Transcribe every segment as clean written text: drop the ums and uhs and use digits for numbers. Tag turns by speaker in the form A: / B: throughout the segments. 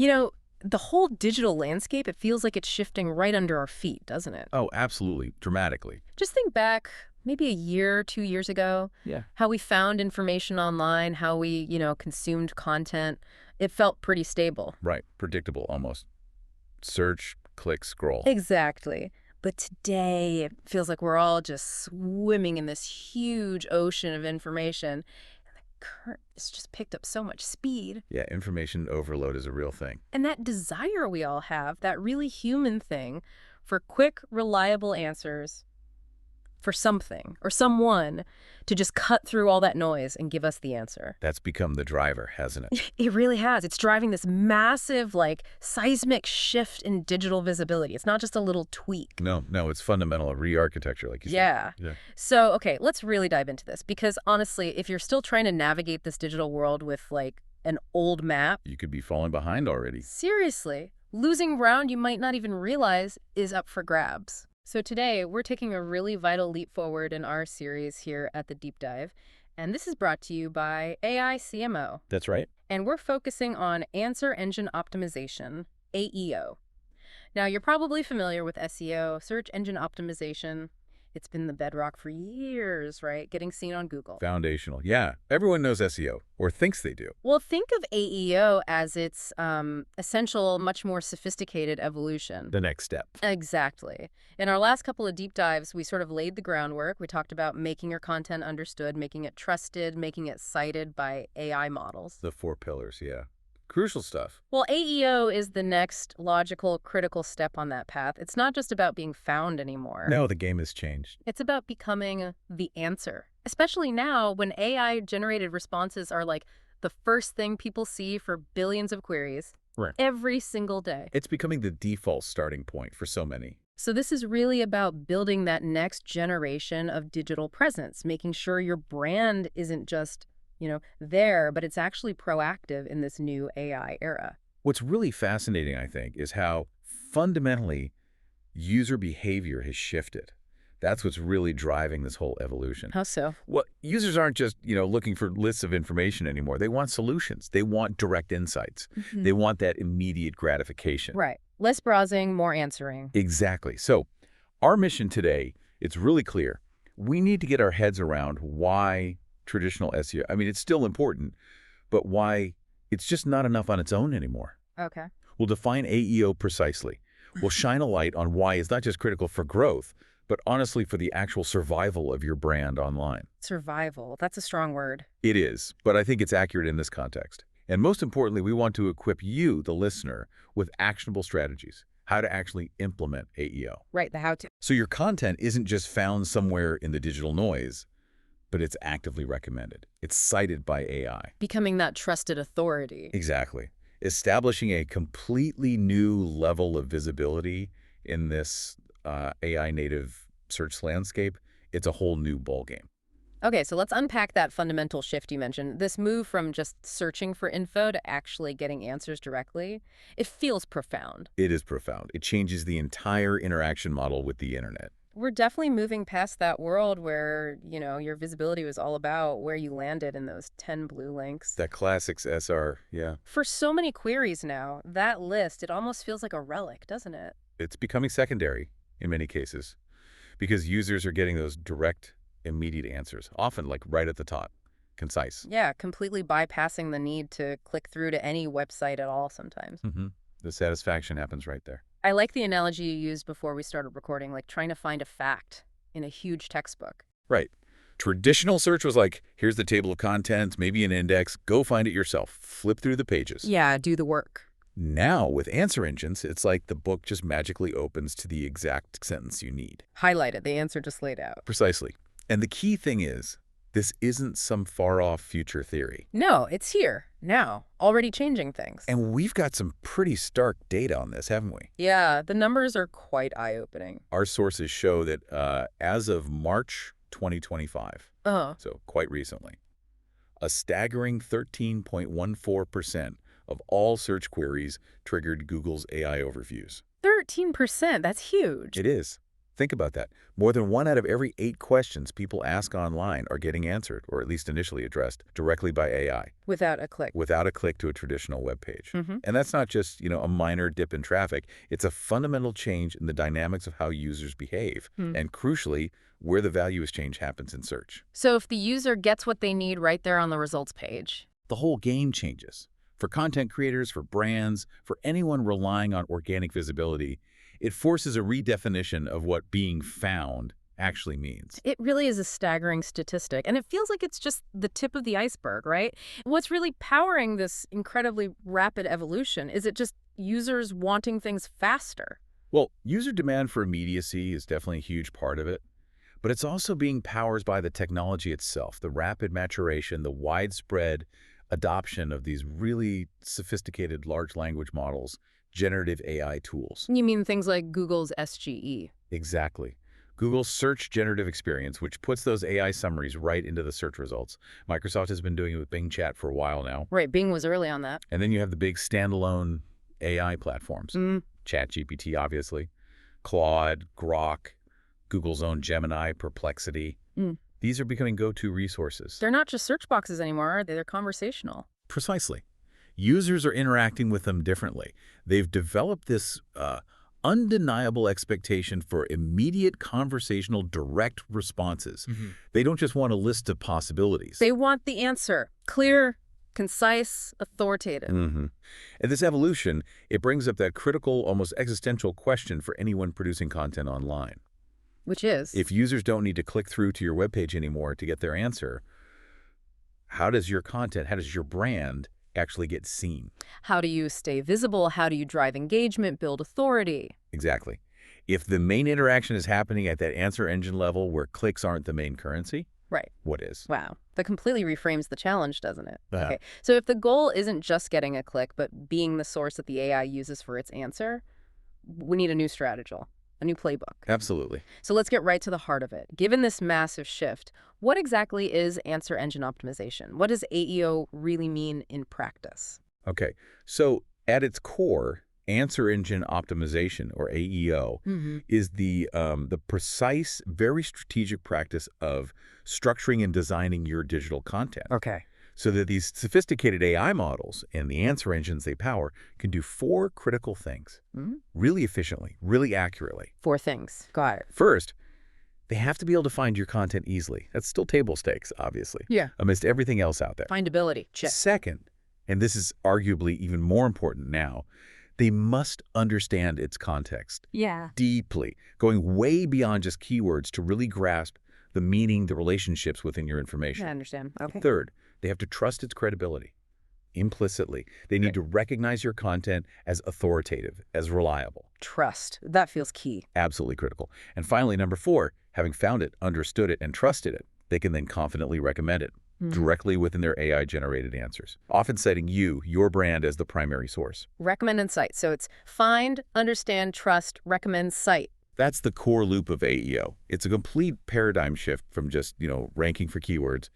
A: You know, the whole digital landscape, it feels like it's shifting right under our feet, doesn't it?
B: Oh, absolutely. Dramatically.
A: Just think back maybe a year, 2 years ago,
B: Yeah.
A: how we found information online, how we, consumed content. It felt pretty stable.
B: Right. Predictable, almost. Search, click, scroll.
A: Exactly. But today, it feels like we're all just swimming in this huge ocean of information. And the current has just picked up so much speed.
B: Yeah, information overload is a real thing.
A: And that desire we all have, that really human thing for quick, reliable answers for something or someone to just cut through all that noise and give us the answer.
B: That's become the driver, hasn't it?
A: It really has. It's driving this massive, seismic shift in digital visibility. It's not just a little tweak.
B: No, it's fundamental, a re-architecture, like you
A: Yeah.
B: said. Yeah.
A: So, okay, let's really dive into this because honestly, if you're still trying to navigate this digital world with an old map,
B: You could be falling behind already.
A: seriously, losing ground you might not even realize is up for grabs. So today, we're taking a really vital leap forward in our series here at the Deep Dive, and this is brought to you by AI CMO.
B: That's right.
A: And we're focusing on Answer Engine Optimization, AEO. Now, you're probably familiar with SEO, Search Engine Optimization. It's been the bedrock for years, right? Getting seen on Google.
B: Foundational. Yeah. Everyone knows SEO, or thinks they do.
A: Well, think of AEO as its essential, much more sophisticated evolution.
B: The next step.
A: Exactly. In our last couple of deep dives, we sort of laid the groundwork. We talked about making your content understood, making it trusted, making it cited by AI models.
B: The 4 pillars, yeah. Crucial stuff.
A: Well, AEO is the next logical, critical step on that path. It's not just about being found anymore.
B: No, the game has changed.
A: It's about becoming the answer, especially now when AI-generated responses are the first thing people see for billions of queries every single day.
B: It's becoming the default starting point for so many.
A: So this is really about building that next generation of digital presence, making sure your brand isn't just there, but it's actually proactive in this new AI era.
B: What's really fascinating, I think, is how fundamentally user behavior has shifted. That's what's really driving this whole evolution.
A: How so?
B: Well, users aren't just, looking for lists of information anymore. They want solutions. They want direct insights. They want that immediate gratification.
A: Right. Less browsing, more answering.
B: Exactly. So our mission today, it's really clear. We need to get our heads around why traditional SEO, I mean, it's still important, but why it's just not enough on its own anymore.
A: Okay.
B: We'll define AEO precisely. We'll shine a light on why it's not just critical for growth, but honestly for the actual survival of your brand online.
A: Survival. That's a strong word.
B: It is, but I think it's accurate in this context. And most importantly, we want to equip you, the listener, with actionable strategies, how to actually implement AEO.
A: Right, the how-to.
B: So your content isn't just found somewhere in the digital noise, but it's actively recommended. It's cited by AI.
A: Becoming that trusted authority.
B: Exactly. Establishing a completely new level of visibility in this AI native search landscape, it's a whole new ballgame.
A: Okay, so let's unpack that fundamental shift you mentioned. This move from just searching for info to actually getting answers directly, it feels profound.
B: It is profound. It changes the entire interaction model with the internet.
A: We're definitely moving past that world where, your visibility was all about where you landed in those 10 blue links.
B: That classics SR, yeah.
A: For so many queries now, that list, it almost feels like a relic, doesn't it?
B: It's becoming secondary in many cases because users are getting those direct, immediate answers, often right at the top, concise.
A: Yeah, completely bypassing the need to click through to any website at all sometimes.
B: The satisfaction happens right there.
A: I like the analogy you used before we started recording, trying to find a fact in a huge textbook.
B: Right. Traditional search was here's the table of contents, maybe an index, go find it yourself, flip through the pages.
A: Yeah, do the work.
B: Now, with answer engines, it's like the book just magically opens to the exact sentence you need.
A: Highlighted, the answer just laid out.
B: Precisely. And the key thing is, this isn't some far-off future theory.
A: No, it's here, now, already changing things.
B: And we've got some pretty stark data on this, haven't we?
A: Yeah, the numbers are quite eye-opening.
B: Our sources show that as of March 2025, so quite recently, a staggering 13.14% of all search queries triggered Google's AI overviews.
A: 13%, that's huge.
B: It is. Think about that. More than 1 out of every 8 questions people ask online are getting answered, or at least initially addressed, directly by AI,
A: Without a click.
B: without a click to a traditional web page.
A: Mm-hmm.
B: And that's not just, a minor dip in traffic. It's a fundamental change in the dynamics of how users behave. And crucially, where the value exchange happens in search.
A: So if the user gets what they need right there on the results page.
B: The whole game changes. For content creators, for brands, for anyone relying on organic visibility, it forces a redefinition of what being found actually means.
A: It really is a staggering statistic, and it feels like it's just the tip of the iceberg, right? What's really powering this incredibly rapid evolution? Is it just users wanting things faster?
B: Well, user demand for immediacy is definitely a huge part of it, but it's also being powered by the technology itself, the rapid maturation, the widespread adoption of these really sophisticated large language models, generative AI tools.
A: You mean things like Google's SGE?
B: Exactly. Google's Search Generative Experience, which puts those AI summaries right into the search results. Microsoft has been doing it with Bing Chat for a while now.
A: Right, Bing was early on that.
B: And then you have the big standalone AI platforms. ChatGPT, obviously. Claude, Grok, Google's own Gemini, Perplexity. These are becoming go-to resources.
A: They're not just search boxes anymore, are they? They're conversational.
B: Precisely. Users are interacting with them differently. They've developed this undeniable expectation for immediate conversational direct responses. They don't just want a list of possibilities.
A: They want the answer. Clear, concise, authoritative.
B: And this evolution, it brings up that critical, almost existential question for anyone producing content online.
A: Which is?
B: If users don't need to click through to your webpage anymore to get their answer, how does your content, how does your brand actually get seen?
A: How do you stay visible? How do you drive engagement, build authority?
B: Exactly. If the main interaction is happening at that answer engine level where clicks aren't the main currency,
A: Right.
B: what is?
A: Wow. That completely reframes the challenge, doesn't it?
B: Uh-huh.
A: Okay. So if the goal isn't just getting a click, but being the source that the AI uses for its answer, we need a new strategy, a new playbook.
B: Absolutely.
A: So let's get right to the heart of it. Given this massive shift, what exactly is answer engine optimization? What does AEO really mean in practice?
B: Okay. So at its core, answer engine optimization, or AEO, is the precise, very strategic practice of structuring and designing your digital content.
A: Okay.
B: So that these sophisticated AI models and the answer engines they power can do 4 critical things really efficiently, really accurately.
A: 4 things. Got it.
B: First, they have to be able to find your content easily. That's still table stakes, obviously, amidst everything else out there.
A: Findability. Check.
B: Second, and this is arguably even more important now, they must understand its context deeply, going way beyond just keywords to really grasp the meaning, the relationships within your information.
A: I understand. Okay.
B: Third, they have to trust its credibility implicitly. They need to recognize your content as authoritative, as reliable.
A: Trust. That feels key.
B: Absolutely critical. And finally, number 4, having found it, understood it, and trusted it, they can then confidently recommend it directly within their AI-generated answers, often citing your brand, as the primary source.
A: Recommend and cite. So it's find, understand, trust, recommend, cite.
B: That's the core loop of AEO. It's a complete paradigm shift from just, ranking for keywords.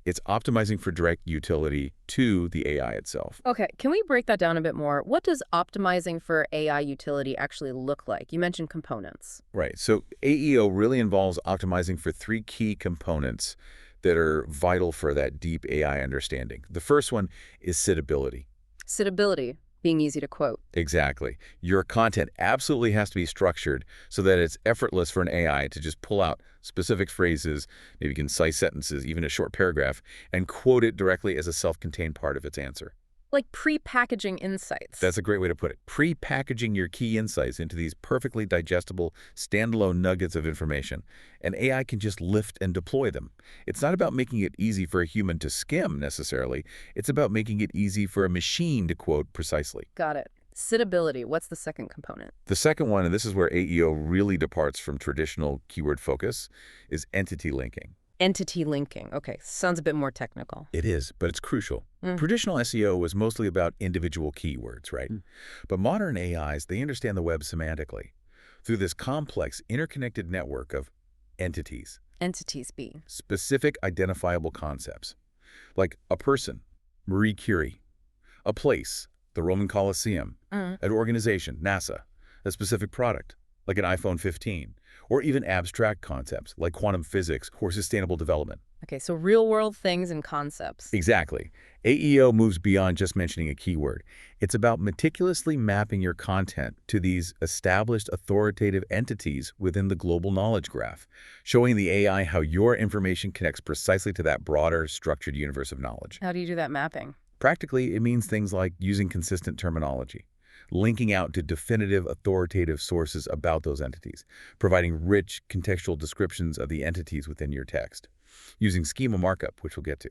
B: It's optimizing for direct utility to the AI itself.
A: Okay, can we break that down a bit more? What does optimizing for AI utility actually look like? You mentioned components.
B: Right. So AEO really involves optimizing for 3 key components that are vital for that deep AI understanding. The first one is citability.
A: Citability, being easy to quote.
B: Exactly. Your content absolutely has to be structured so that it's effortless for an AI to just pull out specific phrases, maybe concise sentences, even a short paragraph, and quote it directly as a self-contained part of its answer.
A: Like pre-packaging insights.
B: That's a great way to put it. Pre-packaging your key insights into these perfectly digestible, standalone nuggets of information. And AI can just lift and deploy them. It's not about making it easy for a human to skim, necessarily. It's about making it easy for a machine to quote precisely.
A: Got it. Citability, what's the second component?
B: The second one, and this is where AEO really departs from traditional keyword focus, is entity linking.
A: Entity linking. Okay, sounds a bit more technical.
B: It is, but it's crucial. Traditional SEO was mostly about individual keywords, right? But modern AIs, they understand the web semantically through this complex, interconnected network of entities.
A: Entities being?
B: Specific identifiable concepts, like a person, Marie Curie, a place, the Roman Colosseum, an organization, NASA, a specific product, like an iPhone 15, or even abstract concepts like quantum physics or sustainable development.
A: Okay, so real-world things and concepts.
B: Exactly. AEO moves beyond just mentioning a keyword. It's about meticulously mapping your content to these established authoritative entities within the global knowledge graph, showing the AI how your information connects precisely to that broader, structured universe of knowledge.
A: How do you do that mapping?
B: Practically, it means things like using consistent terminology, linking out to definitive authoritative sources about those entities, providing rich contextual descriptions of the entities within your text, using schema markup, which we'll get to.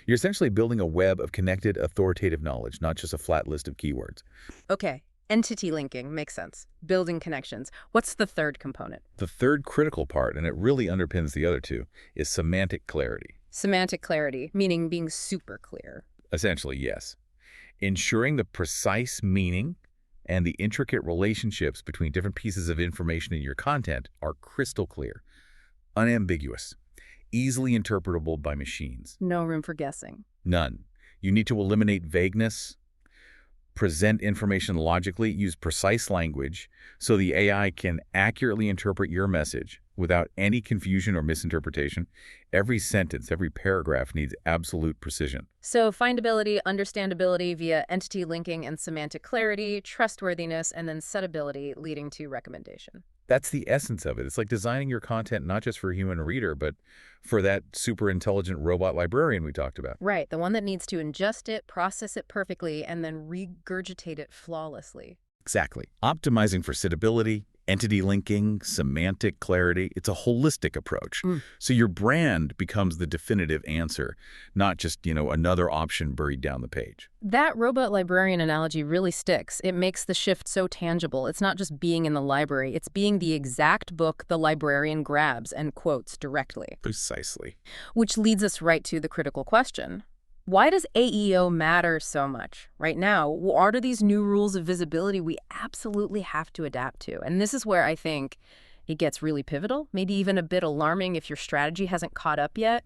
B: You're essentially building a web of connected authoritative knowledge, not just a flat list of keywords.
A: Okay, entity linking makes sense. Building connections. What's the third component?
B: The third critical part, and it really underpins the other two, is semantic clarity.
A: Semantic clarity, meaning being super clear.
B: Essentially, yes. Ensuring the precise meaning and the intricate relationships between different pieces of information in your content are crystal clear, unambiguous, easily interpretable by machines.
A: No room for guessing.
B: None. You need to eliminate vagueness, present information logically, use precise language so the AI can accurately interpret your message without any confusion or misinterpretation. Every sentence, every paragraph needs absolute precision.
A: So findability, understandability via entity linking and semantic clarity, trustworthiness, and then settability leading to recommendation.
B: That's the essence of it. It's like designing your content not just for a human reader, but for that super intelligent robot librarian we talked about.
A: Right, the one that needs to ingest it, process it perfectly, and then regurgitate it flawlessly.
B: Exactly. Optimizing for citability, entity linking, semantic clarity. It's a holistic approach. So your brand becomes the definitive answer, not just, another option buried down the page.
A: That robot librarian analogy really sticks. It makes the shift so tangible. It's not just being in the library, it's being the exact book the librarian grabs and quotes directly.
B: Precisely.
A: Which leads us right to the critical question. Why does AEO matter so much? Right now, what are these new rules of visibility we absolutely have to adapt to? And this is where I think it gets really pivotal, maybe even a bit alarming if your strategy hasn't caught up yet.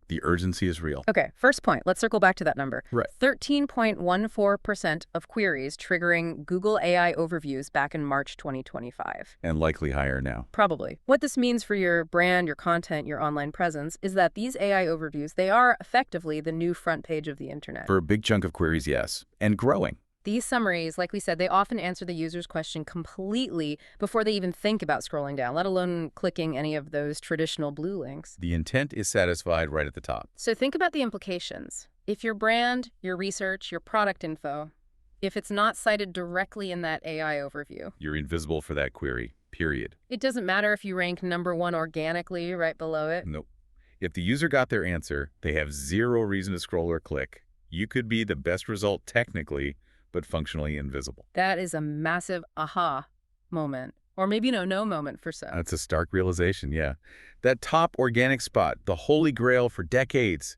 B: The urgency is real.
A: Okay, first point. Let's circle back to that number.
B: Right.
A: 13.14% of queries triggering Google AI overviews back in March 2025.
B: And likely higher now.
A: Probably. What this means for your brand, your content, your online presence is that these AI overviews, they are effectively the new front page of the internet.
B: For a big chunk of queries, yes. And growing.
A: These summaries, like we said, they often answer the user's question completely before they even think about scrolling down, let alone clicking any of those traditional blue links.
B: The intent is satisfied right at the top.
A: So think about the implications. If your brand, your research, your product info, if it's not cited directly in that AI overview,
B: You're invisible for that query, period.
A: it doesn't matter if you rank #1 organically right below it.
B: Nope. If the user got their answer, they have zero reason to scroll or click. You could be the best result technically, but functionally invisible.
A: That is a massive aha moment. Or maybe no moment for some.
B: That's a stark realization, yeah. That top organic spot, the holy grail for decades,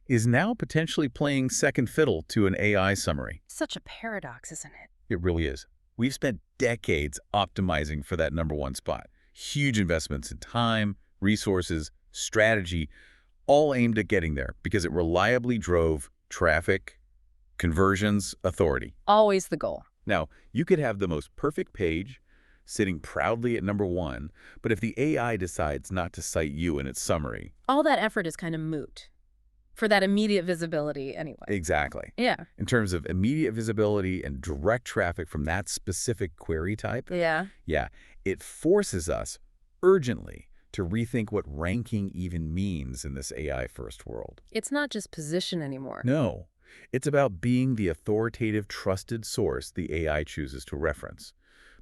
B: is now potentially playing second fiddle to an AI summary.
A: Such a paradox, isn't it?
B: It really is. We've spent decades optimizing for that #1 spot. Huge investments in time, resources, strategy, all aimed at getting there because it reliably drove traffic, conversions, authority.
A: Always the goal.
B: Now, you could have the most perfect page sitting proudly at #1, but if the AI decides not to cite you in its summary...
A: All that effort is kind of moot for that immediate visibility anyway.
B: Exactly.
A: Yeah.
B: In terms of immediate visibility and direct traffic from that specific query type,
A: Yeah.
B: it forces us urgently to rethink what ranking even means in this AI-first world.
A: It's not just position anymore.
B: No. It's about being the authoritative, trusted source the AI chooses to reference,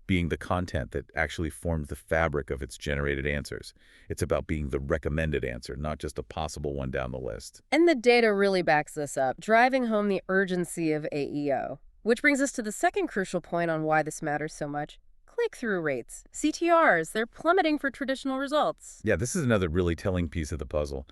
B: being the content that actually forms the fabric of its generated answers. It's about being the recommended answer, not just a possible one down the list.
A: And the data really backs this up, driving home the urgency of AEO. Which brings us to the second crucial point on why this matters so much. Click-through rates, CTRs, they're plummeting for traditional results.
B: Yeah, this is another really telling piece of the puzzle.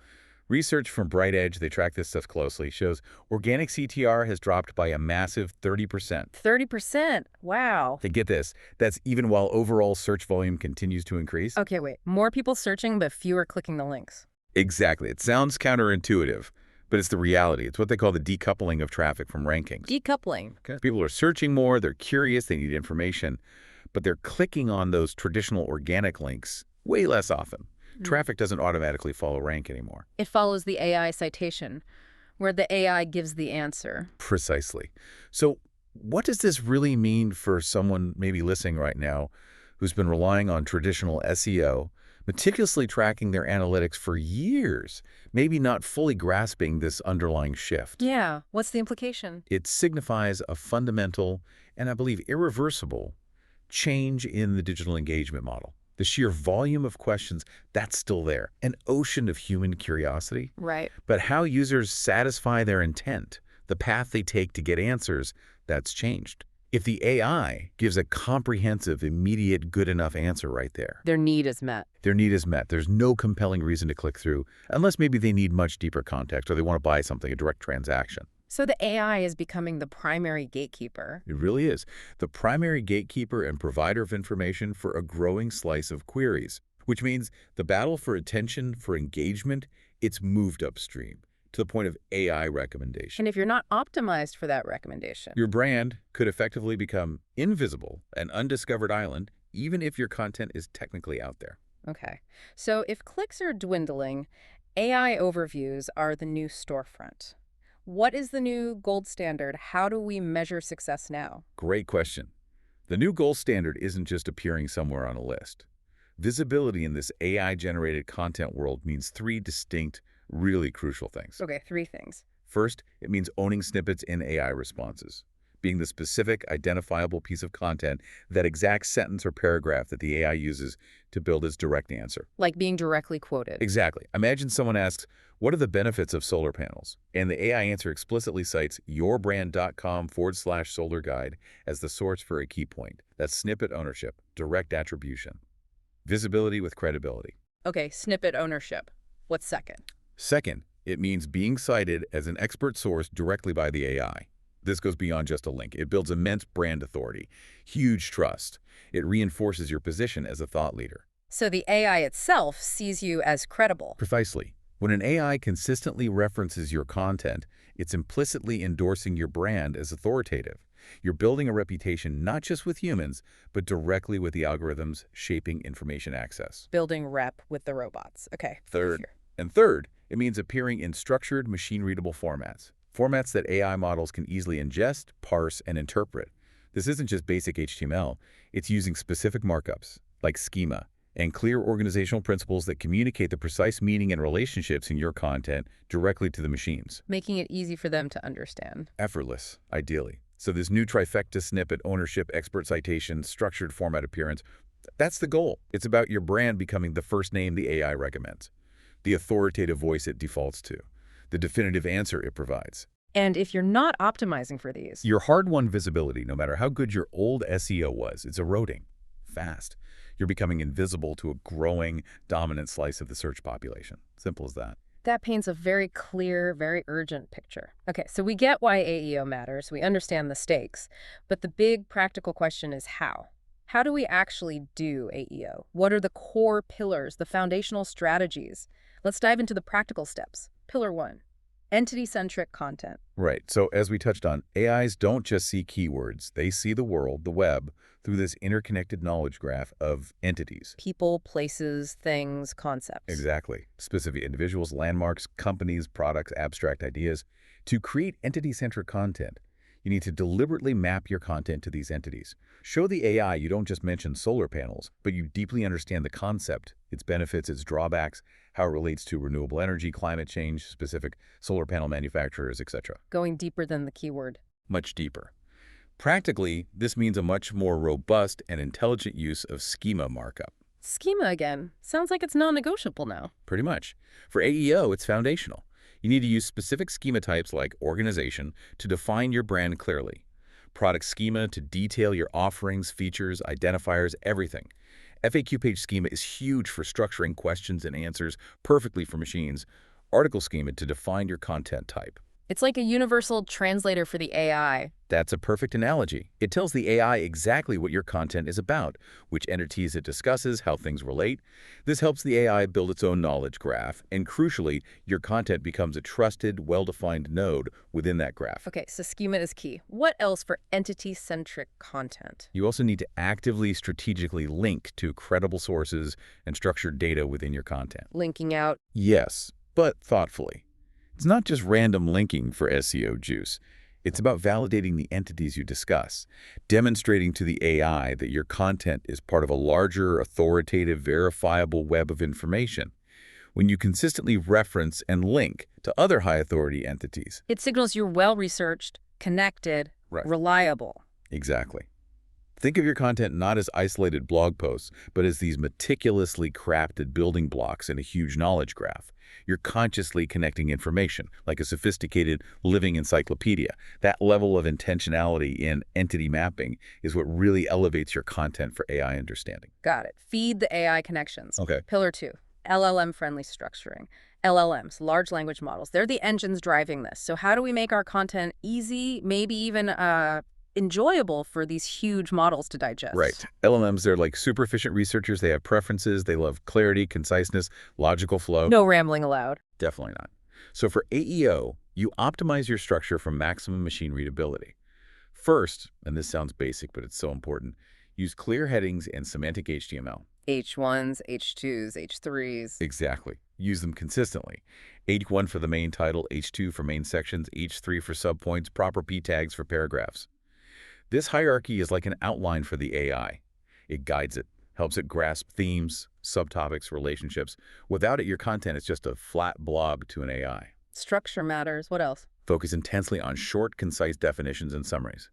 B: Research from Bright Edge, they track this stuff closely, shows organic CTR has dropped by a massive 30%.
A: 30%? Wow.
B: To get this, that's even while overall search volume continues to increase.
A: Okay, wait. More people searching, but fewer clicking the links.
B: Exactly. It sounds counterintuitive, but it's the reality. It's what they call the decoupling of traffic from rankings.
A: Decoupling.
B: Okay. People are searching more, they're curious, they need information, but they're clicking on those traditional organic links Way less often.
A: Mm.
B: Traffic doesn't automatically follow rank anymore.
A: It follows the AI citation, where the AI gives the answer.
B: Precisely. So what does this really mean for someone maybe listening right now who's been relying on traditional SEO, meticulously tracking their analytics for years, maybe not fully grasping this underlying shift?
A: Yeah, what's the implication?
B: It signifies a fundamental and, I believe, irreversible change in the digital engagement model. The sheer volume of questions, that's still there, an ocean of human curiosity.
A: Right.
B: But how users satisfy their intent, the path they take to get answers, that's changed. If the AI gives a comprehensive, immediate, good enough answer right there,
A: Their need is met.
B: their need is met. There's no compelling reason to click through, unless maybe they need much deeper context or they want to buy something, a direct transaction.
A: So the AI is becoming the primary gatekeeper.
B: It really is. The primary gatekeeper and provider of information for a growing slice of queries, which means the battle for attention, for engagement, it's moved upstream to the point of AI recommendation.
A: And if you're not optimized for that recommendation,
B: Your brand could effectively become invisible, an undiscovered island, even if your content is technically out there.
A: okay. So if clicks are dwindling, AI overviews are the new storefront. What is the new gold standard? How do we measure success now?
B: Great question. The new gold standard isn't just appearing somewhere on a list. Visibility in this AI-generated content world means three distinct, really crucial things.
A: Okay, three things.
B: First, it means owning snippets in AI responses, being the specific, identifiable piece of content, that exact sentence or paragraph that the AI uses to build its direct answer.
A: Like being directly quoted.
B: Exactly. Imagine someone asks, what are the benefits of solar panels? And the AI answer explicitly cites yourbrand.com/solar guide as the source for a key point. That's snippet ownership, direct attribution. Visibility with credibility.
A: Okay, snippet ownership. What's second?
B: Second, it means being cited as an expert source directly by the AI. This goes beyond just a link. It builds immense brand authority, huge trust. It reinforces your position as a thought leader.
A: So the AI itself sees you as credible.
B: Precisely. When an AI consistently references your content, it's implicitly endorsing your brand as authoritative. You're building a reputation not just with humans, but directly with the algorithms shaping information access.
A: Building rep with the robots. Okay.
B: Third, third, it means appearing in structured, machine-readable formats. Formats that AI models can easily ingest, parse, and interpret. This isn't just basic HTML. It's using specific markups, like schema, and clear organizational principles that communicate the precise meaning and relationships in your content directly to the machines.
A: Making it easy for them to understand.
B: Effortless, ideally. So this new trifecta: snippet, ownership, expert citation, structured format appearance, that's the goal. It's about your brand becoming the first name the AI recommends, the authoritative voice it defaults to, the definitive answer it provides.
A: And if you're not optimizing for these,
B: Your hard-won visibility, no matter how good your old SEO was, it's eroding fast. You're becoming invisible to a growing, dominant slice of the search population. Simple as that.
A: that paints a very clear, very urgent picture. Okay, so we get why AEO matters. We understand the stakes. But the big practical question is how? How do we actually do AEO? What are the core pillars, the foundational strategies? Let's dive into the practical steps. Pillar 1, entity-centric content.
B: Right. So as we touched on, AIs don't just see keywords. They see the world, the web, through this interconnected knowledge graph of entities.
A: People, places, things, concepts.
B: Exactly. Specific individuals, landmarks, companies, products, abstract ideas. To create entity-centric content, you need to deliberately map your content to these entities. Show the AI you don't just mention solar panels, but you deeply understand the concept, its benefits, its drawbacks, how it relates to renewable energy, climate change, specific solar panel manufacturers, etc.
A: Going deeper than the keyword.
B: Much deeper. Practically, this means a much more robust and intelligent use of schema markup.
A: Schema again. Sounds like it's non-negotiable now.
B: Pretty much. For AEO, it's foundational. You need to use specific schema types like organization to define your brand clearly. Product schema to detail your offerings, features, identifiers, everything. FAQ page schema is huge for structuring questions and answers perfectly for machines. Article schema to define your content type.
A: It's like a universal translator for the AI.
B: That's a perfect analogy. It tells the AI exactly what your content is about, which entities it discusses, how things relate. This helps the AI build its own knowledge graph, and crucially, your content becomes a trusted, well-defined node within that graph.
A: Okay, so schema is key. What else for entity-centric content?
B: You also need to actively, strategically link to credible sources and structured data within your content.
A: Linking out.
B: Yes, but thoughtfully. It's not just random linking for SEO juice. It's about validating the entities you discuss, demonstrating to the AI that your content is part of a larger, authoritative, verifiable web of information. When you consistently reference and link to other high-authority entities.
A: It signals you're well-researched, connected,
B: Right.
A: reliable.
B: Exactly. Think of your content not as isolated blog posts, but as these meticulously crafted building blocks in a huge knowledge graph. You're consciously connecting information, like a sophisticated living encyclopedia. That level of intentionality in entity mapping is what really elevates your content for AI understanding.
A: Got it. Feed the AI connections.
B: Okay.
A: Pillar 2, LLM-friendly structuring. LLMs, large language models, they're the engines driving this. So how do we make our content easy, maybe even enjoyable for these huge models to digest?
B: Right. LLMs, they're like super efficient researchers. They have preferences. They love clarity, conciseness, logical flow.
A: No rambling allowed.
B: Definitely not. So for AEO, you optimize your structure for maximum machine readability. First, and this sounds basic, but it's so important, use clear headings and semantic HTML.
A: H1s, H2s, H3s.
B: Exactly. Use them consistently. H1 for the main title, H2 for main sections, H3 for subpoints, proper P tags for paragraphs. This hierarchy is like an outline for the AI. It guides it, helps it grasp themes, subtopics, relationships. Without it, your content is just a flat blob to an AI.
A: Structure matters. What else?
B: Focus intensely on short, concise definitions and summaries.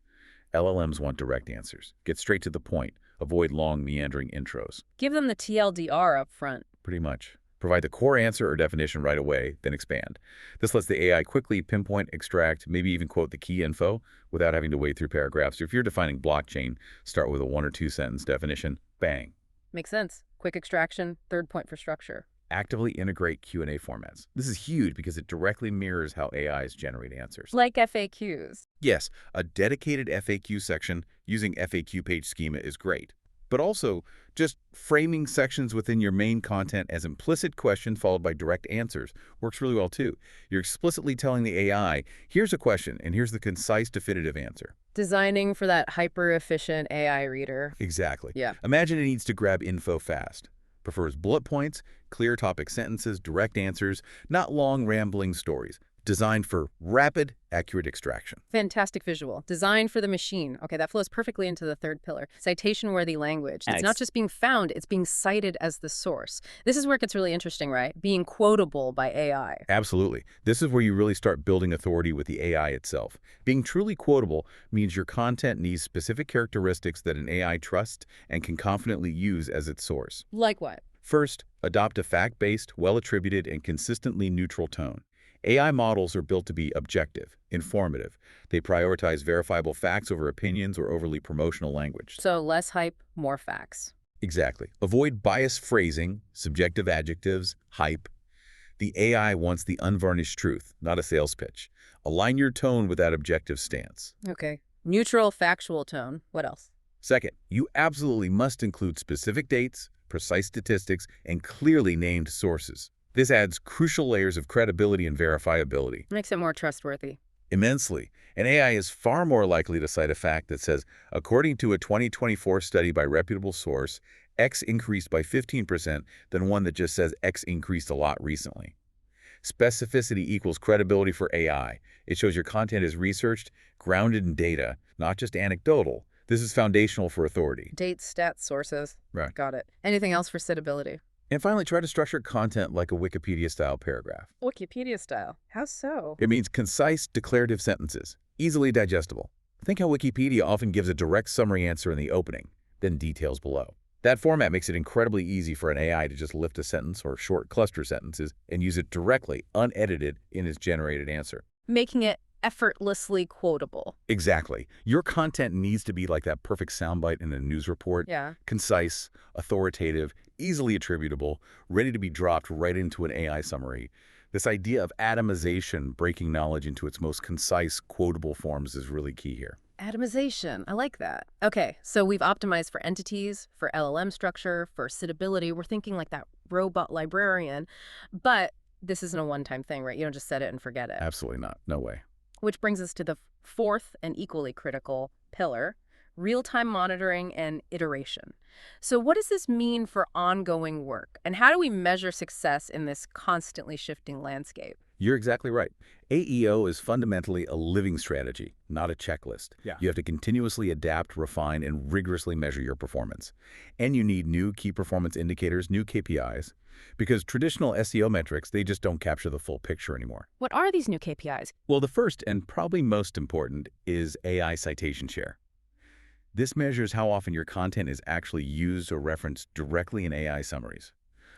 B: LLMs want direct answers. Get straight to the point. Avoid long, meandering intros.
A: Give them the TLDR up front.
B: Pretty much. Provide the core answer or definition right away, then expand. This lets the AI quickly pinpoint, extract, maybe even quote the key info without having to wade through paragraphs. If you're defining blockchain, start with a 1 or 2 sentence definition. Bang.
A: Makes sense. Quick extraction, third point for structure.
B: Actively integrate Q&A formats. This is huge because it directly mirrors how AIs generate answers.
A: Like FAQs.
B: Yes, a dedicated FAQ section using FAQ page schema is great. But also, just framing sections within your main content as implicit questions followed by direct answers works really well too. You're explicitly telling the AI, here's a question and here's the concise, definitive answer.
A: Designing for that hyper-efficient AI reader.
B: Exactly.
A: Yeah.
B: Imagine it needs to grab info fast. Prefers bullet points, clear topic sentences, direct answers, not long, rambling stories. Designed for rapid, accurate extraction.
A: Fantastic visual. Designed for the machine. Okay, that flows perfectly into the third pillar. Citation-worthy language. It's not just being found, it's being cited as the source. This is where it gets really interesting, right? Being quotable by AI.
B: Absolutely. This is where you really start building authority with the AI itself. Being truly quotable means your content needs specific characteristics that an AI trusts and can confidently use as its source.
A: Like what?
B: First, adopt a fact-based, well-attributed, and consistently neutral tone. AI models are built to be objective, informative. They prioritize verifiable facts over opinions or overly promotional language.
A: So less hype, more facts.
B: Exactly. Avoid biased phrasing, subjective adjectives, hype. The AI wants the unvarnished truth, not a sales pitch. Align your tone with that objective stance.
A: Okay. Neutral, factual tone. What else?
B: Second, you absolutely must include specific dates, precise statistics, and clearly named sources. This adds crucial layers of credibility and verifiability.
A: Makes it more trustworthy.
B: Immensely. An AI is far more likely to cite a fact that says, according to a 2024 study by reputable source, X increased by 15% than one that just says X increased a lot recently. Specificity equals credibility for AI. It shows your content is researched, grounded in data, not just anecdotal. This is foundational for authority.
A: Dates, stats, sources.
B: Right.
A: Got it. Anything else for citability?
B: And finally, try to structure content like a Wikipedia-style paragraph.
A: Wikipedia style. How so?
B: It means concise, declarative sentences, easily digestible. Think how Wikipedia often gives a direct summary answer in the opening, then details below. That format makes it incredibly easy for an AI to just lift a sentence or short cluster sentences and use it directly, unedited, in its generated answer.
A: Making it effortlessly quotable.
B: Exactly. Your content needs to be like that perfect soundbite in a news report.
A: Yeah.
B: Concise, authoritative, easily attributable, ready to be dropped right into an AI summary. This idea of atomization, breaking knowledge into its most concise, quotable forms, is really key here.
A: Atomization. I like that. Okay, so we've optimized for entities, for LLM structure, for citability. We're thinking like that robot librarian. But this isn't a one-time thing, right? You don't just set it and forget it.
B: Absolutely not. No way.
A: Which brings us to the fourth and equally critical pillar, real-time monitoring and iteration. So what does this mean for ongoing work? And how do we measure success in this constantly shifting landscape?
B: You're exactly right. AEO is fundamentally a living strategy, not a checklist.
A: Yeah.
B: You have to continuously adapt, refine, and rigorously measure your performance. And you need new key performance indicators, new KPIs, because traditional SEO metrics, they just don't capture the full picture anymore.
A: What are these new KPIs?
B: Well, the first and probably most important is AI citation share. This measures how often your content is actually used or referenced directly in AI summaries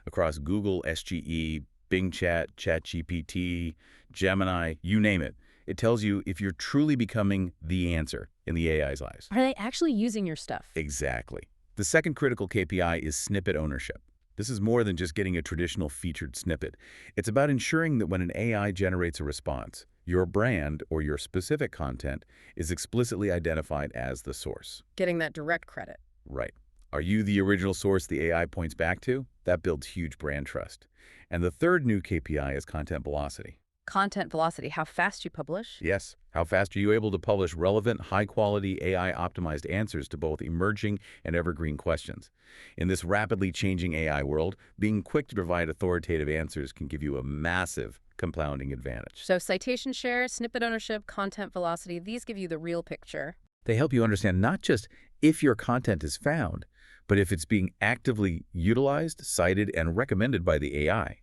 B: across Google, SGE, Bing Chat, ChatGPT, Gemini, you name it. It tells you if you're truly becoming the answer in the AI's eyes.
A: Are they actually using your stuff?
B: Exactly. The second critical KPI is snippet ownership. This is more than just getting a traditional featured snippet. It's about ensuring that when an AI generates a response, your brand or your specific content is explicitly identified as the source.
A: Getting that direct credit.
B: Right. Are you the original source the AI points back to? That builds huge brand trust. And the third new KPI is content velocity.
A: Content velocity, how fast you publish?
B: Yes. How fast are you able to publish relevant, high-quality, AI-optimized answers to both emerging and evergreen questions? In this rapidly changing AI world, being quick to provide authoritative answers can give you a massive compounding advantage.
A: So citation share, snippet ownership, content velocity, these give you the real picture.
B: They help you understand not just if your content is found, but if it's being actively utilized, cited, and recommended by the AI.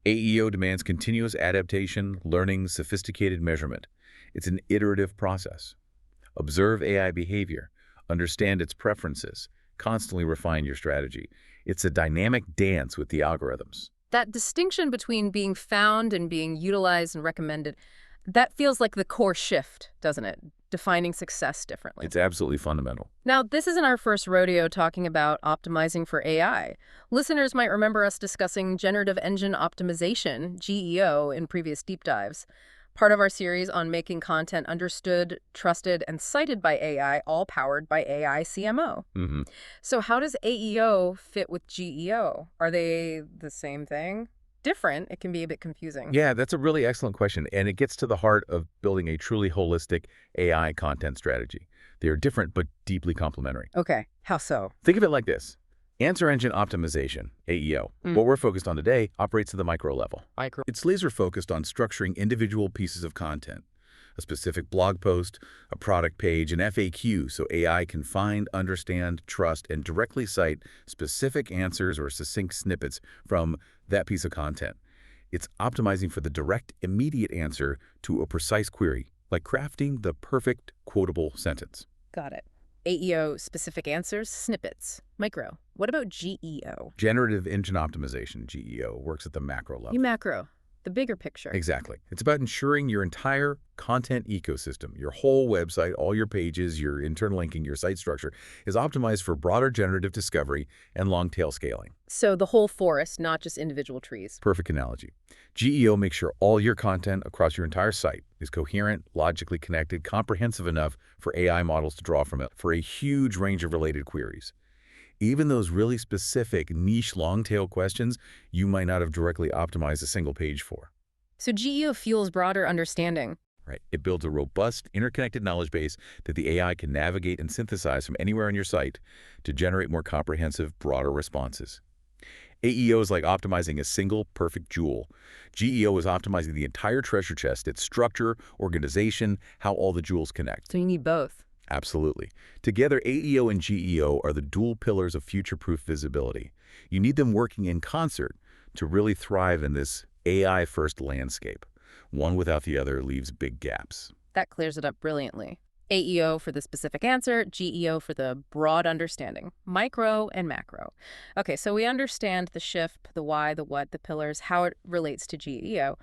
B: AEO demands continuous adaptation, learning, sophisticated measurement. It's an iterative process. Observe AI behavior, understand its preferences, constantly refine your strategy. It's a dynamic dance with the algorithms.
A: That distinction between being found and being utilized and recommended, that feels like the core shift, doesn't it? Defining success differently.
B: It's absolutely fundamental.
A: Now, this isn't our first rodeo talking about optimizing for AI. Listeners might remember us discussing Generative Engine Optimization, GEO, in previous deep dives. Part of our series on making content understood, trusted, and cited by AI, all powered by AI CMO. So how does AEO fit with GEO? Are they the same thing? Different, it can be a bit confusing.
B: Yeah, that's a really excellent question, and it gets to the heart of building a truly holistic AI content strategy. They are different but deeply complementary.
A: Okay, how so?
B: Think of it like this. Answer Engine Optimization, AEO, what we're focused on today, operates at the micro level. It's laser-focused on structuring individual pieces of content, a specific blog post, a product page, an FAQ, so AI can find, understand, trust, and directly cite specific answers or succinct snippets from that piece of content. It's optimizing for the direct, immediate answer to a precise query, like crafting the perfect quotable sentence.
A: Got it. AEO, specific answers, snippets, micro. What about GEO?
B: Generative Engine Optimization, GEO, works at the macro level.
A: Macro, the bigger picture.
B: Exactly. It's about ensuring your entire content ecosystem, your whole website, all your pages, your interlinking, your site structure, is optimized for broader generative discovery and long-tail scaling.
A: So the whole forest, not just individual trees.
B: Perfect analogy. GEO makes sure all your content across your entire site is coherent, logically connected, comprehensive enough for AI models to draw from it for a huge range of related queries. Even those really specific, niche, long-tail questions you might not have directly optimized a single page for.
A: So GEO fuels broader understanding.
B: Right. It builds a robust, interconnected knowledge base that the AI can navigate and synthesize from anywhere on your site to generate more comprehensive, broader responses. AEO is like optimizing a single, perfect jewel. GEO is optimizing the entire treasure chest, its structure, organization, how all the jewels connect.
A: So you need both.
B: Absolutely. Together, AEO and GEO are the dual pillars of future-proof visibility. You need them working in concert to really thrive in this AI-first landscape. One without the other leaves big gaps.
A: That clears it up brilliantly. AEO for the specific answer, GEO for the broad understanding, micro and macro. Okay, so we understand the shift, the why, the what, the pillars, how it relates to GEO.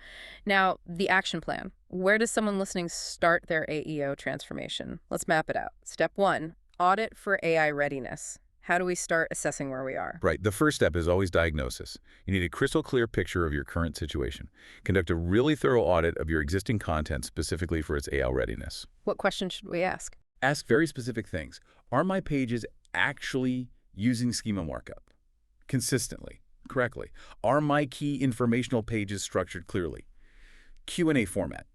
A: Now, the action plan. Where does someone listening start their AEO transformation? Let's map it out. Step 1, audit for AI readiness. how do we start assessing where we are?
B: Right. The first step is always diagnosis. You need a crystal clear picture of your current situation. Conduct a really thorough audit of your existing content specifically for its AI readiness.
A: What questions should we ask?
B: Ask very specific things. Are my pages actually using schema markup consistently, correctly? Are my key informational pages structured clearly? Q&A format.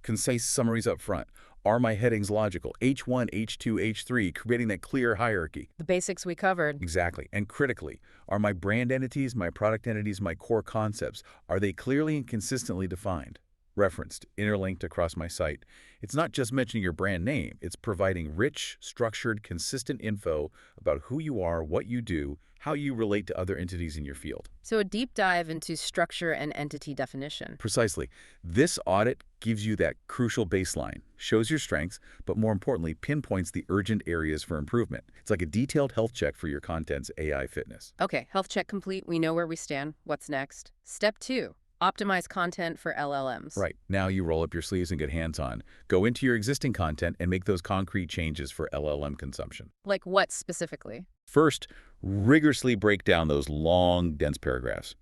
B: Concise summaries up front. Are my headings logical? H1, H2, H3, creating that clear hierarchy.
A: The basics we covered.
B: Exactly. And critically, are my brand entities, my product entities, my core concepts, are they clearly and consistently defined? Referenced, interlinked across my site. It's not just mentioning your brand name. It's providing rich, structured, consistent info about who you are, what you do, how you relate to other entities in your field.
A: So a deep dive into structure and entity definition.
B: Precisely. This audit gives you that crucial baseline, shows your strengths, but more importantly, pinpoints the urgent areas for improvement. It's like a detailed health check for your content's AI fitness.
A: Okay, health check complete. We know where we stand. What's next? Step 2. Optimize content for LLMs.
B: Right. Now you roll up your sleeves and get hands-on. Go into your existing content and make those concrete changes for LLM consumption.
A: Like what specifically?
B: First, rigorously break down those long, dense paragraphs.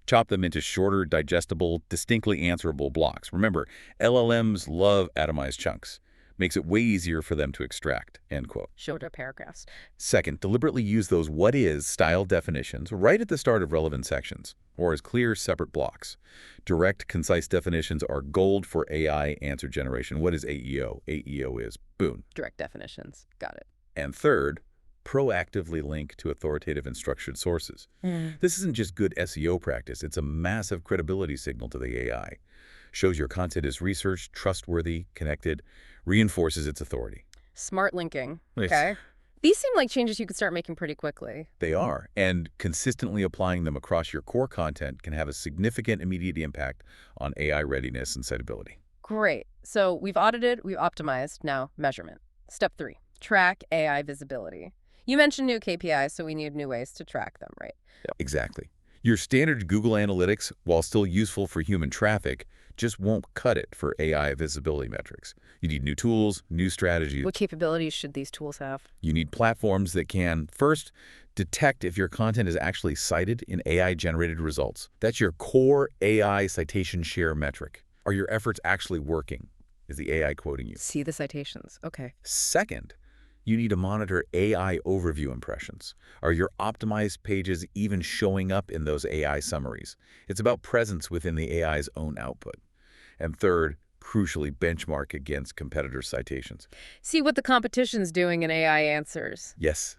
B: Chop them into shorter, digestible, distinctly answerable blocks. Remember, LLMs love atomized chunks. Makes it way easier for them to extract, end quote.
A: Shorter paragraphs.
B: Second, deliberately use those what is style definitions right at the start of relevant sections, or as clear, separate blocks. Direct, concise definitions are gold for AI answer generation. What is AEO? AEO is boom.
A: Direct definitions. Got it.
B: And third, proactively link to authoritative and structured sources. This isn't just good SEO practice, it's a massive credibility signal to the AI. Shows your content is researched, trustworthy, connected, reinforces its authority.
A: Smart linking.
B: Yes.
A: Okay. These seem like changes you could start making pretty quickly.
B: They are, and consistently applying them across your core content can have a significant immediate impact on AI readiness and citability.
A: Great. So we've audited, we've optimized, now measurement. Step 3, track AI visibility. You mentioned new KPIs, so we need new ways to track them, right?
B: Exactly. Your standard Google Analytics, while still useful for human traffic, just won't cut it for AI visibility metrics. You need new tools, new strategies.
A: What capabilities should these tools have?
B: You need platforms that can, first, detect if your content is actually cited in AI-generated results. That's your core AI citation share metric. Are your efforts actually working? Is the AI quoting you?
A: See the citations. Okay.
B: Second, you need to monitor AI overview impressions. Are your optimized pages even showing up in those AI summaries? It's about presence within the AI's own output. And third, crucially, benchmark against competitor citations.
A: See what the competition's doing in AI answers.
B: Yes.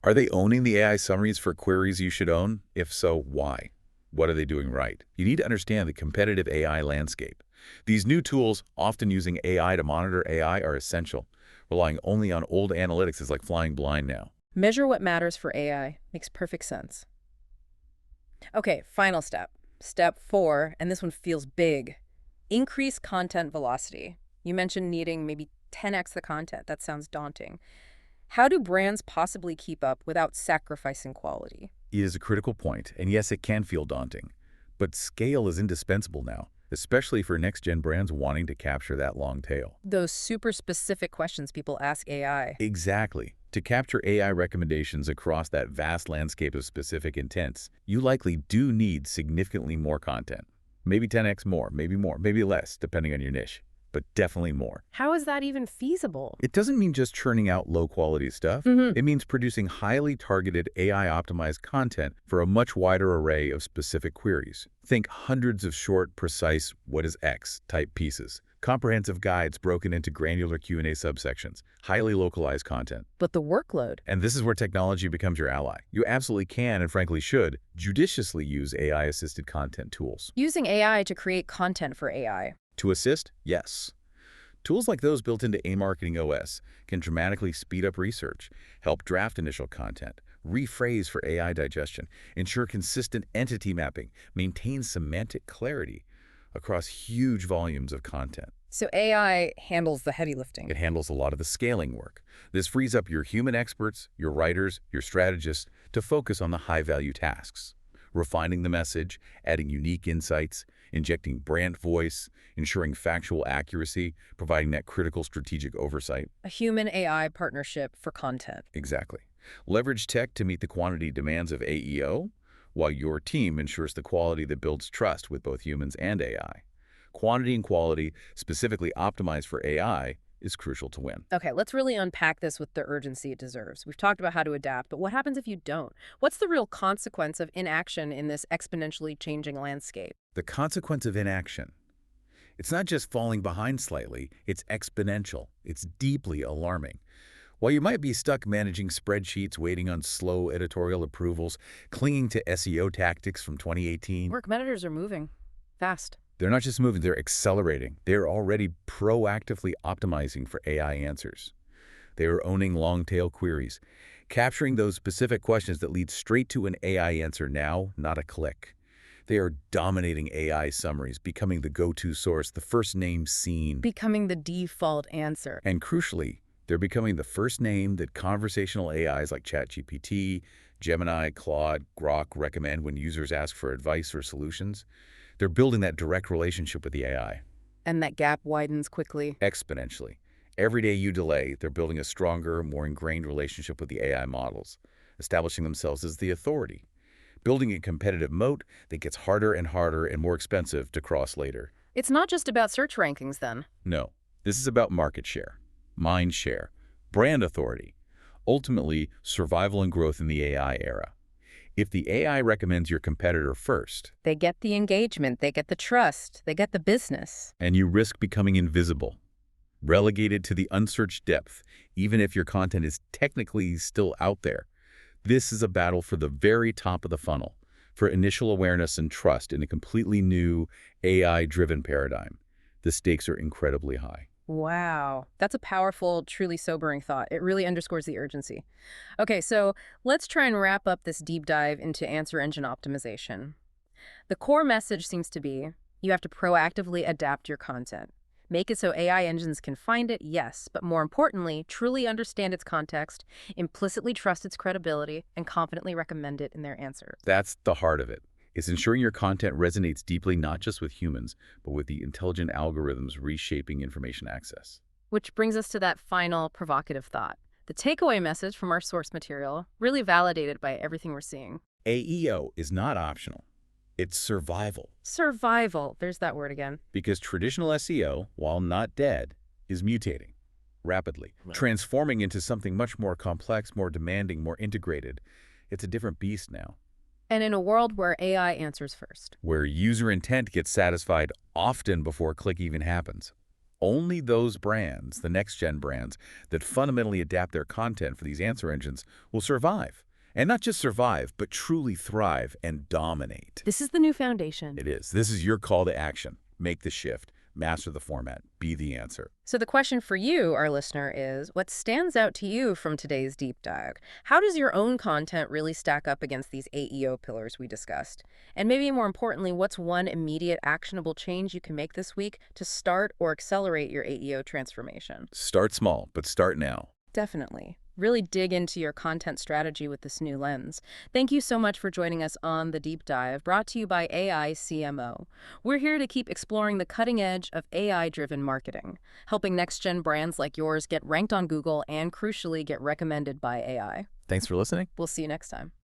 B: Are they owning the AI summaries for queries you should own? If so, why? What are they doing right? You need to understand the competitive AI landscape. These new tools, often using AI to monitor AI, are essential. Relying only on old analytics is like flying blind now.
A: Measure what matters for AI. Makes perfect sense. Okay, final step. Step 4, and this one feels big. Increase content velocity. You mentioned needing maybe 10x the content. That sounds daunting. How do brands possibly keep up without sacrificing quality?
B: It is a critical point, and yes, it can feel daunting. But scale is indispensable now, especially for next-gen brands wanting to capture that long tail.
A: Those super specific questions people ask AI.
B: Exactly. To capture AI recommendations across that vast landscape of specific intents, you likely do need significantly more content. Maybe 10x more, maybe less, depending on your niche, but definitely more.
A: How is that even feasible?
B: It doesn't mean just churning out low-quality stuff. It means producing highly targeted AI-optimized content for a much wider array of specific queries. Think hundreds of short, precise, what is X type pieces. Comprehensive guides broken into granular Q&A subsections, highly localized content.
A: But the workload.
B: And this is where technology becomes your ally. You absolutely can, and frankly should, judiciously use AI-assisted content tools.
A: Using AI to create content for AI.
B: To assist? Yes. Tools like those built into A-Marketing OS can dramatically speed up research, help draft initial content, rephrase for AI digestion, ensure consistent entity mapping, maintain semantic clarity across huge volumes of content.
A: So AI handles the heavy lifting.
B: It handles a lot of the scaling work. This frees up your human experts, your writers, your strategists to focus on the high-value tasks. refining the message, adding unique insights, injecting brand voice, ensuring factual accuracy, providing that critical strategic oversight.
A: A human-AI partnership for content.
B: Exactly. Leverage tech to meet the quantity demands of AEO, while your team ensures the quality that builds trust with both humans and AI. Quantity and quality, specifically optimized for AI, is crucial to win.
A: Okay, let's really unpack this with the urgency it deserves. We've talked about how to adapt, but what happens if you don't? What's the real consequence of inaction in this exponentially changing landscape?
B: The consequence of inaction. It's not just falling behind slightly, it's exponential. It's deeply alarming. While you might be stuck managing spreadsheets, waiting on slow editorial approvals, clinging to SEO tactics from 2018,
A: Where competitors are moving fast.
B: they're not just moving, they're accelerating. They're already proactively optimizing for AI answers. They are owning long-tail queries, capturing those specific questions that lead straight to an AI answer now, not a click. They are dominating AI summaries, becoming the go-to source, the first name seen.
A: Becoming the default answer.
B: And crucially, they're becoming the first name that conversational AIs like ChatGPT, Gemini, Claude, Grok recommend when users ask for advice or solutions. They're building that direct relationship with the AI.
A: And that gap widens quickly.
B: Exponentially. Every day you delay, they're building a stronger, more ingrained relationship with the AI models, establishing themselves as the authority, building a competitive moat that gets harder and more expensive to cross later.
A: It's not just about search rankings, then.
B: No, this is about market share, mind share, brand authority, ultimately survival and growth in the AI era. If the AI recommends your competitor first,
A: They get the engagement, they get the trust, they get the business.
B: and you risk becoming invisible, relegated to the unsearched depth, even if your content is technically still out there. This is a battle for the very top of the funnel, for initial awareness and trust in a completely new AI-driven paradigm. The stakes are incredibly high.
A: Wow. That's a powerful, truly sobering thought. It really underscores the urgency. Okay, so let's try and wrap up this deep dive into answer engine optimization. The core message seems to be you have to proactively adapt your content. Make it so AI engines can find it, yes, but more importantly, truly understand its context, implicitly trust its credibility, and confidently recommend it in their answers.
B: That's the heart of it. It's ensuring your content resonates deeply not just with humans, but with the intelligent algorithms reshaping information access.
A: Which brings us to that final provocative thought. The takeaway message from our source material, really validated by everything we're seeing.
B: AEO is not optional. It's survival.
A: Survival. There's that word again.
B: Because traditional SEO, while not dead, is mutating rapidly, transforming into something much more complex, more demanding, more integrated. It's a different beast now,
A: And in a world where AI answers first.
B: where user intent gets satisfied often before click even happens. Only those brands, the next-gen brands, that fundamentally adapt their content for these answer engines will survive. And not just survive, but truly thrive and dominate.
A: This is the new foundation.
B: It is. This is your call to action. Make the shift. Master the format. Be the answer.
A: So the question for you, our listener, is what stands out to you from today's deep dive? How does your own content really stack up against these AEO pillars we discussed? And maybe more importantly, what's one immediate actionable change you can make this week to start or accelerate your AEO transformation?
B: Start small, but start now.
A: Definitely. Really dig into your content strategy with this new lens. Thank you so much for joining us on The Deep Dive, brought to you by AI CMO. We're here to keep exploring the cutting edge of AI-driven marketing, helping next-gen brands like yours get ranked on Google and, crucially, get recommended by AI.
B: Thanks for listening.
A: We'll see you next time.